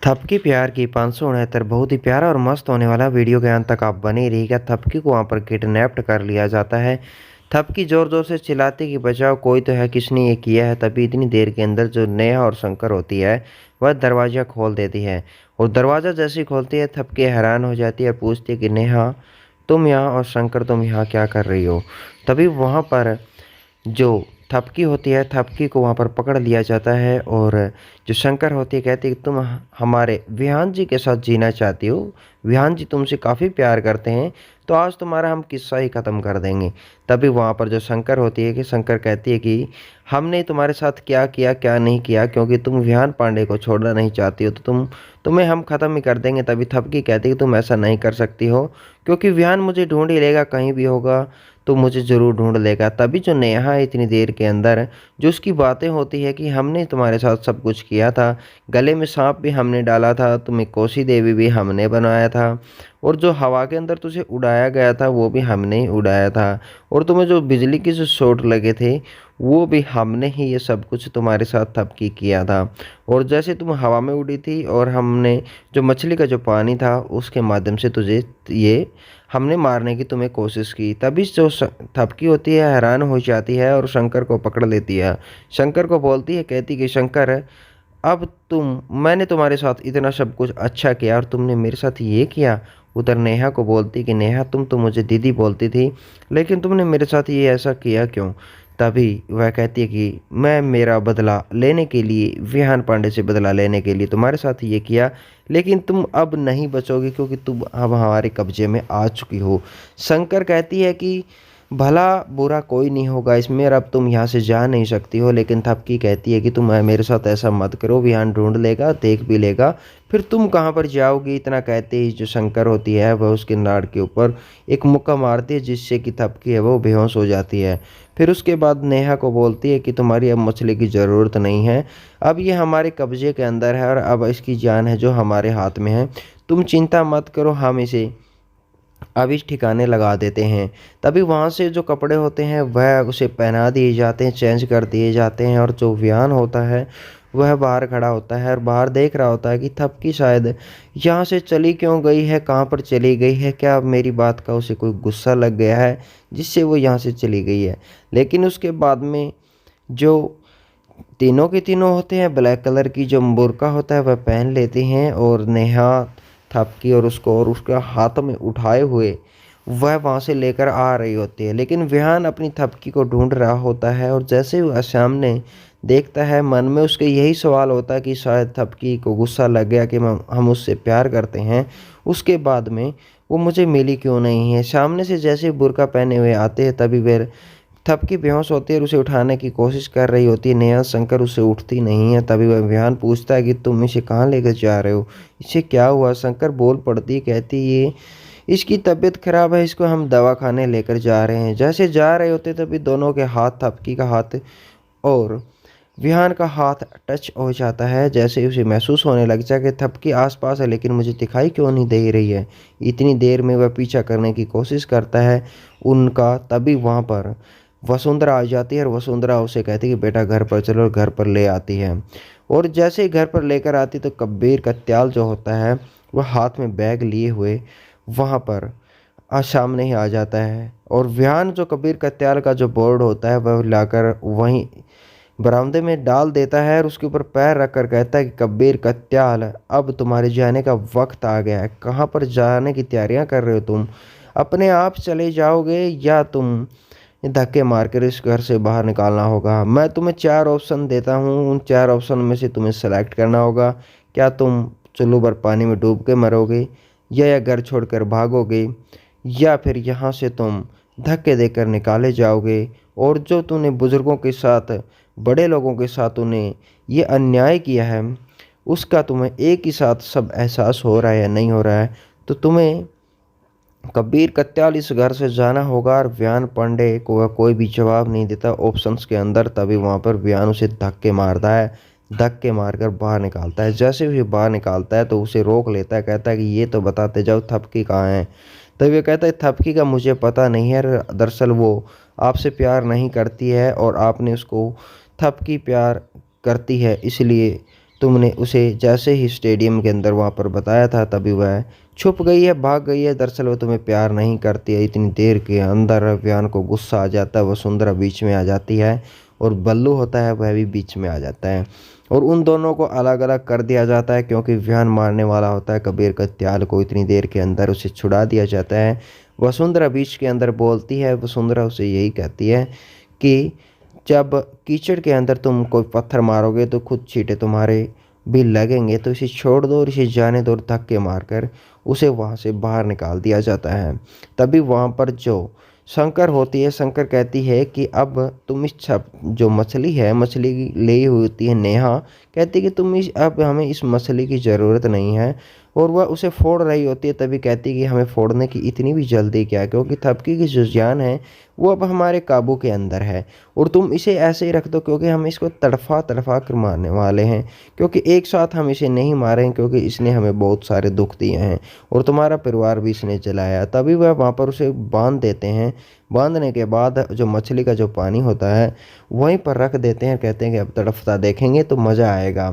थपकी प्यार की 569 बहुत ही प्यारा और मस्त होने वाला वीडियो के अंत तक आप बने रहिएगा। थपकी को वहाँ पर किडनैप्ड कर लिया जाता है। थपकी ज़ोर ज़ोर से चिल्लाती कि बचाओ, कोई तो है, किसने ये किया है। तभी इतनी देर के अंदर जो नेहा और शंकर होती है वह दरवाज़ा खोल देती है। और दरवाज़ा जैसे ही खोलती है थपकी हैरान हो जाती है और पूछती है कि नेहा तुम यहाँ, और शंकर तुम यहाँ क्या कर रही हो। तभी वहाँ पर जो थपकी होती है, थपकी को वहाँ पर पकड़ लिया जाता है। और जो शंकर होती है कहती है कि तुम हमारे विहान जी के साथ जीना चाहती हो, विहान जी तुमसे काफ़ी प्यार करते हैं, तो आज तुम्हारा हम किस्सा ही ख़त्म कर देंगे। तभी वहाँ पर जो शंकर होती है कि शंकर कहती है कि हमने तुम्हारे साथ क्या किया क्या नहीं किया, क्योंकि तुम विहान पांडे को छोड़ना नहीं चाहती हो तो तुम्हें हम ख़त्म ही कर देंगे। तभी थपकी कहती है कि तुम ऐसा नहीं कर सकती हो, क्योंकि विहान मुझे ढूंढ ही लेगा, कहीं भी होगा तो मुझे ज़रूर ढूंढ लेगा। तभी जो नेहा है इतनी देर के अंदर जो उसकी बातें होती है कि हमने तुम्हारे साथ सब कुछ किया था, गले में सांप भी हमने डाला था, तुम्हें कोसी देवी भी हमने बनाया था, और जो हवा के अंदर तुझे उड़ाया गया था वो भी हमने ही उड़ाया था, और तुम्हें जो बिजली के जो शॉट लगे थे वो भी हमने ही ये सब कुछ तुम्हारे साथ थपकी किया था। और जैसे तुम हवा में उड़ी थी और हमने जो मछली का जो पानी था उसके माध्यम से तुझे ये हमने मारने की तुम्हें कोशिश की। तभी जो थपकी होती है हैरान हो जाती है और शंकर को पकड़ लेती है। शंकर को बोलती है, कहती कि शंकर अब मैंने तुम्हारे साथ इतना सब कुछ अच्छा किया और तुमने मेरे साथ ये किया। उधर नेहा को बोलती कि नेहा तुम तो मुझे दीदी बोलती थी, लेकिन तुमने मेरे साथ ये ऐसा किया क्यों। तभी वह कहती है कि मैं मेरा बदला लेने के लिए, विहान पांडे से बदला लेने के लिए तुम्हारे साथ ये किया, लेकिन तुम अब नहीं बचोगे क्योंकि तुम अब हमारे कब्जे में आ चुकी हो। शंकर कहती है कि भला बुरा कोई नहीं होगा इसमें, और अब तुम यहाँ से जा नहीं सकती हो। लेकिन थपकी कहती है कि तुम मेरे साथ ऐसा मत करो, विहान ढूंढ लेगा, देख भी लेगा, फिर तुम कहाँ पर जाओगी। इतना कहते ही जो शंकर होती है वह उसके नाड़ के ऊपर एक मुक्का मारती है, जिससे कि थपकी है वो बेहोश हो जाती है। फिर उसके बाद नेहा को बोलती है कि तुम्हारी अब मछली की ज़रूरत नहीं है, अब ये हमारे कब्जे के अंदर है और अब इसकी जान है जो हमारे हाथ में है। तुम चिंता मत करो, हम इसे अब इस ठिकाने लगा देते हैं। तभी वहाँ से जो कपड़े होते हैं वह उसे पहना दिए जाते हैं, चेंज कर दिए जाते हैं। और जो विहान होता है वह बाहर खड़ा होता है और बाहर देख रहा होता है कि थपकी शायद यहाँ से चली क्यों गई है, कहाँ पर चली गई है, क्या अब मेरी बात का उसे कोई गुस्सा लग गया है जिससे वो यहाँ से चली गई है। लेकिन उसके बाद में जो तीनों के तीनों होते हैं ब्लैक कलर की जो बुर्का होता है वह पहन लेते हैं, और नेहा थपकी और उसको और उसके हाथ में उठाए हुए वह वहाँ से लेकर आ रही होती है। लेकिन विहान अपनी थपकी को ढूंढ रहा होता है, और जैसे ही वह सामने देखता है मन में उसके यही सवाल होता है कि शायद थपकी को गुस्सा लग गया कि हम उससे प्यार करते हैं, उसके बाद में वो मुझे मिली क्यों नहीं है। सामने से जैसे बुर्का पहने हुए आते हैं तभी वे थपकी बेहोश होती है और उसे उठाने की कोशिश कर रही होती है नेहा। शंकर उसे उठती नहीं है। तभी वह विहान पूछता है कि तुम इसे कहाँ लेकर जा रहे हो, इसे क्या हुआ। शंकर बोल पड़ती है, कहती ये इसकी तबीयत खराब है, इसको हम दवा खाने लेकर जा रहे हैं। जैसे जा रहे होते तभी दोनों के हाथ, थपकी का हाथ और विहान का हाथ टच हो जाता है। जैसे उसे महसूस होने लग जाए कि थपकी आसपास है लेकिन मुझे दिखाई क्यों नहीं दे रही है। इतनी देर में वह पीछा करने की कोशिश करता है उनका। तभी वहाँ पर वसुंधरा आ जाती है और वसुंधरा उसे कहती है कि बेटा घर पर चलो, और घर पर ले आती है। और जैसे ही घर पर लेकर आती तो कब्बीर कत्याल जो होता है वह हाथ में बैग लिए हुए वहाँ पर सामने ही आ जाता है। और विहान जो कबीर कत्याल का जो बोर्ड होता है वह लाकर वहीं बरामदे में डाल देता है और उसके ऊपर पैर रखकर कहता है कि कबीर कत्याल अब तुम्हारे जाने का वक्त आ गया है। कहाँ पर जाने की तैयारियां कर रहे हो तुम, अपने आप चले जाओगे या तुम धक्के मारकर इस घर से बाहर निकालना होगा। मैं तुम्हें 4 ऑप्शन देता हूँ, उन 4 ऑप्शन में से तुम्हें सेलेक्ट करना होगा। क्या तुम चुल्लू भर पानी में डूब के मरोगे, या घर छोड़कर भागोगे, या फिर यहाँ से तुम धक्के देकर निकाले जाओगे। और जो तूने बुजुर्गों के साथ, बड़े लोगों के साथ तूने ये अन्याय किया है उसका तुम्हें एक ही साथ सब एहसास हो रहा है या नहीं हो रहा है। तो तुम्हें कबीर कत्याल इस घर से जाना होगा। और विहान पांडे को वह कोई भी जवाब नहीं देता ऑप्शंस के अंदर। तभी वहाँ पर विहान उसे धक्के मारता है, धक्के मारकर बाहर निकालता है। जैसे ही बाहर निकालता है तो उसे रोक लेता है, कहता है कि ये तो बताते जाओ थपकी कहाँ है। तभी वह कहता है थपकी का मुझे पता नहीं है, दरअसल वो आपसे प्यार नहीं करती है और आपने उसको, थपकी प्यार करती है इसलिए तुमने उसे जैसे ही स्टेडियम के अंदर वहाँ पर बताया था तभी वह छुप गई है, भाग गई है। दरअसल वो तुम्हें प्यार नहीं करती है। इतनी देर के अंदर विहान को गुस्सा आ जाता है, वसुंधरा बीच में आ जाती है और बल्लू होता है वह भी बीच में आ जाता है और उन दोनों को अलग अलग कर दिया जाता है क्योंकि विहान मारने वाला होता है कबीर कत्याल को। इतनी देर के अंदर उसे छुड़ा दिया जाता है। वसुंधरा बीच के अंदर बोलती है, वसुंधरा उसे यही कहती है कि जब कीचड़ के अंदर तुम कोई पत्थर मारोगे तो खुद छींटे तुम्हारे भी लगेंगे, तो इसे छोड़ दो और इसे जाने दो। और धक्के मारकर उसे वहाँ से बाहर निकाल दिया जाता है। तभी वहाँ पर जो शंकर होती है, शंकर कहती है कि अब तुम इस जो मछली है, मछली ली हुई होती है नेहा, कहती है कि अब हमें इस मछली की ज़रूरत नहीं है और वह उसे फोड़ रही होती है। तभी कहती है कि हमें फोड़ने की इतनी भी जल्दी क्या, क्योंकि थपकी की जो जान है वो अब हमारे काबू के अंदर है और तुम इसे ऐसे ही रख दो क्योंकि हम इसको तड़फा तड़फा कर मारने वाले हैं, क्योंकि एक साथ हम इसे नहीं मारें क्योंकि इसने हमें बहुत सारे दुख दिए हैं और तुम्हारा परिवार भी इसने जलाया। तभी वह वहाँ पर उसे बांध देते हैं। बांधने के बाद जो मछली का जो पानी होता है वहीं पर रख देते हैं। कहते हैं कि अब तड़फता देखेंगे तो मज़ा आएगा,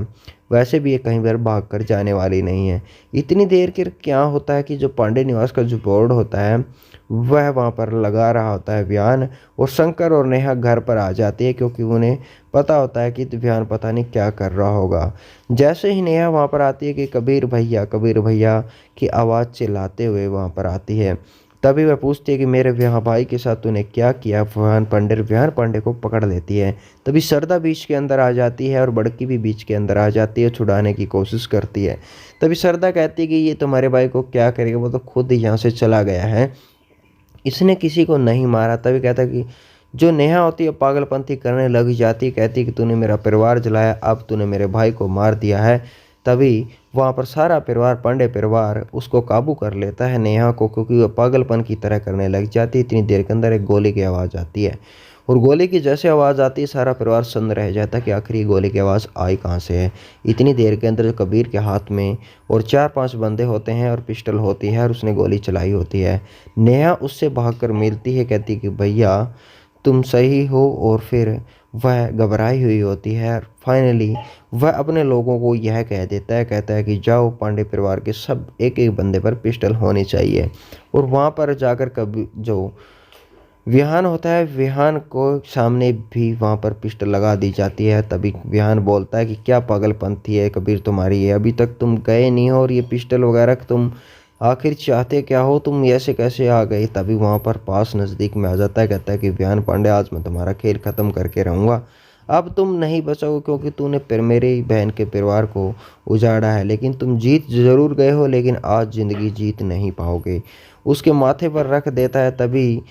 वैसे भी ये कहीं पर भाग कर जाने वाली नहीं है। इतनी देर के क्या होता है कि जो पांडे निवास का जो बोर्ड होता है वह वहाँ पर लगा रहा होता है विहान, और शंकर और नेहा घर पर आ जाती है क्योंकि उन्हें पता होता है कि विहान पता नहीं क्या कर रहा होगा। जैसे ही नेहा वहाँ पर आती है कि कबीर भैया की आवाज़ चिल्लाते हुए वहाँ पर आती है। तभी वह पूछती है कि मेरे विहान भाई के साथ तूने क्या किया। विहान पांडे को पकड़ लेती है। तभी सरदा बीच के अंदर आ जाती है और बड़की भी बीच के अंदर आ जाती है, छुड़ाने की कोशिश करती है। तभी सरदा कहती है कि ये तुम्हारे भाई को क्या करेगा, वो तो खुद ही यहाँ से चला गया है, इसने किसी को नहीं मारा। तभी कहता है कि जो नेहा होती है पागलपंथी करने लग जाती है, कहती है कि तूने मेरा परिवार जलाया, अब तूने मेरे भाई को मार दिया है। तभी वहाँ पर सारा परिवार, पांडे परिवार उसको काबू कर लेता है नेहा को, क्योंकि वह पागलपन की तरह करने लग जाती है। इतनी देर के अंदर एक गोली की आवाज़ आती है और गोली की जैसे आवाज़ आती है सारा परिवार सन्न रह जाता है कि आखिर ये गोली की आवाज़ आई कहाँ से है। इतनी देर के अंदर कबीर के हाथ में और 4-5 बंदे होते हैं और पिस्टल होती है और उसने गोली चलाई होती है। नेहा उससे भागकर मिलती है, कहती है कि भैया तुम सही हो, और फिर वह घबराई हुई होती है। फाइनली वह अपने लोगों को यह कह देता है, कहता है कि जाओ पांडे परिवार के सब एक एक बंदे पर पिस्टल होनी चाहिए। और वहाँ पर जाकर कभी जो विहान होता है, विहान को सामने भी वहाँ पर पिस्टल लगा दी जाती है। तभी विहान बोलता है कि क्या पागलपंथी है कबीर तुम्हारी, है अभी तक तुम गए नहीं हो और ये पिस्टल वगैरह तुम आखिर चाहते क्या हो, तुम ऐसे कैसे आ गए। तभी वहाँ पर पास नज़दीक में आ जाता है, कहता है कि विहान पांडे आज मैं तुम्हारा खेल ख़त्म करके रहूँगा, अब तुम नहीं बचोगे क्योंकि तूने मेरे बहन के परिवार को उजाड़ा है, लेकिन तुम जीत ज़रूर गए हो लेकिन आज ज़िंदगी जीत नहीं पाओगे। उसके माथे पर रख देता है। तभी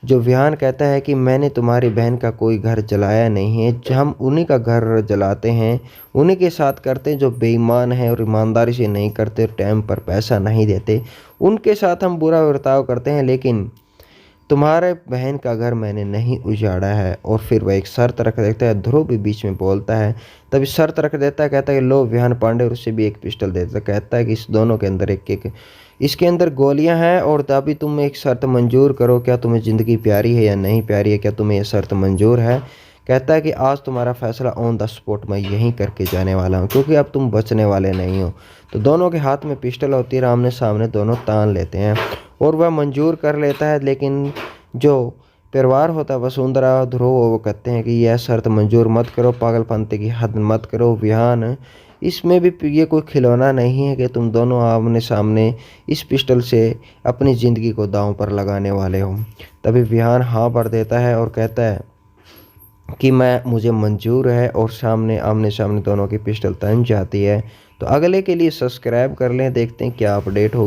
जो विहान कहता है कि मैंने तुम्हारी बहन का कोई घर जलाया नहीं है, हम उन्हीं का घर जलाते हैं, उन्हीं के साथ करते हैं जो बेईमान हैं और ईमानदारी से नहीं करते, टाइम पर पैसा नहीं देते, उनके साथ हम बुरा बर्ताव करते हैं, लेकिन तुम्हारे बहन का घर मैंने नहीं उजाड़ा है। और फिर वह एक शर्त रख देता है। ध्रुव भी बीच में बोलता है। तभी शर्त रख देता है, कहता है कि लो विहान पांडे, और उससे भी एक पिस्टल देता है। कहता है कि इस दोनों के अंदर एक एक इसके अंदर गोलियां हैं और तभी तुम एक शर्त मंजूर करो, क्या तुम्हें ज़िंदगी प्यारी है या नहीं प्यारी है, क्या तुम्हें यह शर्त मंजूर है। कहता है कि आज तुम्हारा फैसला ऑन द स्पॉट मैं यहीं करके जाने वाला हूँ, क्योंकि अब तुम बचने वाले नहीं हो। तो दोनों के हाथ में पिस्टल होती है, आमने सामने दोनों तान लेते हैं और वह मंजूर कर लेता है। लेकिन जो परिवार होता है वसुंधरा ध्रुव, वो कहते हैं कि यह शर्त मंजूर मत करो, पागलपंती की हद मत करो विहान, इसमें भी ये कोई खिलौना नहीं है कि तुम दोनों आमने सामने इस पिस्टल से अपनी ज़िंदगी को दांव पर लगाने वाले हो। तभी विहान हाँ भर देता है और कहता है कि मुझे मंजूर है, और आमने सामने दोनों की पिस्टल तन जाती है। तो अगले के लिए सब्सक्राइब कर लें, देखते हैं क्या अपडेट होगी।